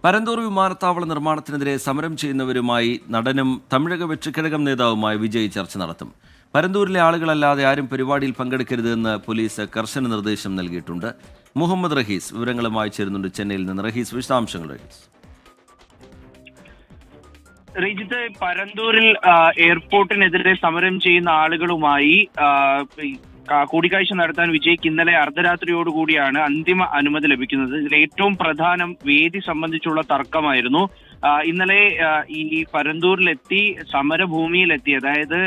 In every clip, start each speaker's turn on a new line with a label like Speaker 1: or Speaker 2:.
Speaker 1: പരന്തൂർ വിമാനത്താവള നിർമ്മാണത്തിനെതിരെ സമരം ചെയ്യുന്നവരുമായി നടനും തമിഴക വെற்றிക്കഴകം നേതാവുമായ വിജയ് ചർച്ച നടത്തും. പരന്തൂരിലെ ആളുകളല്ലാതെ ആരും പരിപാടിയിൽ പങ്കെടുക്കരുതെന്ന് പോലീസ് കർശന നിർദ്ദേശം നൽകിയിട്ടുണ്ട്. മുഹമ്മദ് റഹീസ് വിവരങ്ങളുമായി ചേരുന്നുണ്ട് ചെന്നൈയിൽ നിന്ന്. റഹീസ്, വിശദാംശങ്ങൾ. റഹീസ്,
Speaker 2: റീജിത്ത്, പരന്തൂരിൽ എയർപോർട്ടിനെതിരെ സമരം ചെയ്യുന്ന ആളുകളുമായി കൂടിക്കാഴ്ച നടത്താൻ വിജയ്ക്ക് ഇന്നലെ അർദ്ധരാത്രിയോടുകൂടിയാണ് അന്തിമ അനുമതി ലഭിക്കുന്നത്. ഇതിൽ ഏറ്റവും പ്രധാനം വേദി സംബന്ധിച്ചുള്ള തർക്കമായിരുന്നു. ഇന്നലെ ഈ പരന്തൂരിലെത്തി സമരഭൂമിയിലെത്തി, അതായത്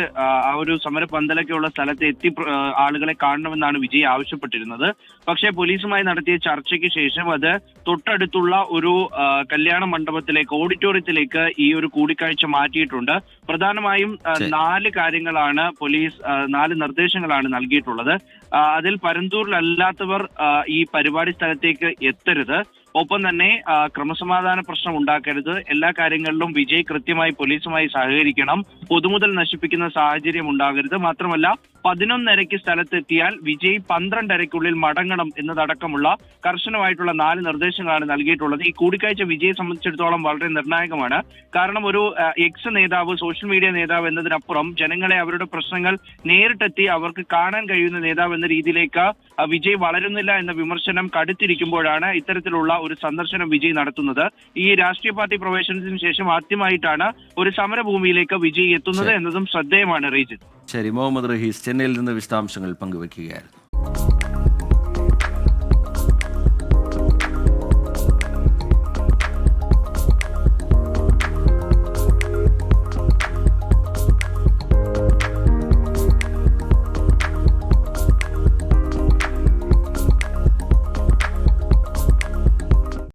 Speaker 2: ആ ഒരു സമരപന്തലൊക്കെയുള്ള സ്ഥലത്ത് എത്തി ആളുകളെ കാണണമെന്നാണ് വിജയ് ആവശ്യപ്പെട്ടിരുന്നത്. പക്ഷേ പോലീസുമായി നടത്തിയ ചർച്ചയ്ക്ക് ശേഷം അത് തൊട്ടടുത്തുള്ള ഒരു കല്യാണ മണ്ഡപത്തിലേക്ക്, ഓഡിറ്റോറിയത്തിലേക്ക് ഈ ഒരു കൂടിക്കാഴ്ച മാറ്റിയിട്ടുണ്ട്. പ്രധാനമായും 4 കാര്യങ്ങളാണ് പോലീസ് 4 നിർദ്ദേശങ്ങളാണ് നൽകിയിട്ടുള്ളത്. അതിൽ പരന്തൂരിലല്ലാത്തവർ ഈ പരിപാടി സ്ഥലത്തേക്ക് എത്തരുത്, ഒപ്പം തന്നെ ക്രമസമാധാന പ്രശ്നം ഉണ്ടാക്കരുത്, എല്ലാ കാര്യങ്ങളിലും വിജയ് കൃത്യമായി പോലീസുമായി സഹകരിക്കണം, പൊതുമുതൽ നശിപ്പിക്കുന്ന സാഹചര്യം ഉണ്ടാകരുത്, മാത്രമല്ല 11:30 സ്ഥലത്തെത്തിയാൽ വിജയ് 12:30 മടങ്ങണം എന്നതടക്കമുള്ള കർശനമായിട്ടുള്ള 4 നിർദ്ദേശങ്ങളാണ് നൽകിയിട്ടുള്ളത്. ഈ കൂടിക്കാഴ്ച വിജയെ സംബന്ധിച്ചിടത്തോളം വളരെ നിർണായകമാണ്. കാരണം ഒരു എക്സ് നേതാവ്, സോഷ്യൽ മീഡിയ നേതാവ് എന്നതിനപ്പുറം ജനങ്ങളെ അവരുടെ പ്രശ്നങ്ങൾ നേരിട്ടെത്തി അവർക്ക് കാണാൻ കഴിയുന്ന നേതാവ് എന്ന രീതിയിലേക്ക് വിജയ് വളരുന്നില്ല എന്ന വിമർശനം കടുത്തിരിക്കുമ്പോഴാണ് ഇത്തരത്തിലുള്ള ഒരു സന്ദർശനം വിജയ് നടത്തുന്നത്. ഈ രാഷ്ട്രീയ പാർട്ടി പ്രവേശനത്തിന് ശേഷം ആദ്യമായിട്ടാണ് ഒരു സമരഭൂമിയിലേക്ക് വിജയ് എത്തുന്നത് എന്നതും ശ്രദ്ധേയമാണ്. റീജിത്ത്,
Speaker 1: ശരി. മുഹമ്മദ് റഹീസ് ചെന്നൈയിൽ നിന്ന് വിശദാംശങ്ങൾ പങ്കുവയ്ക്കുകയായിരുന്നു.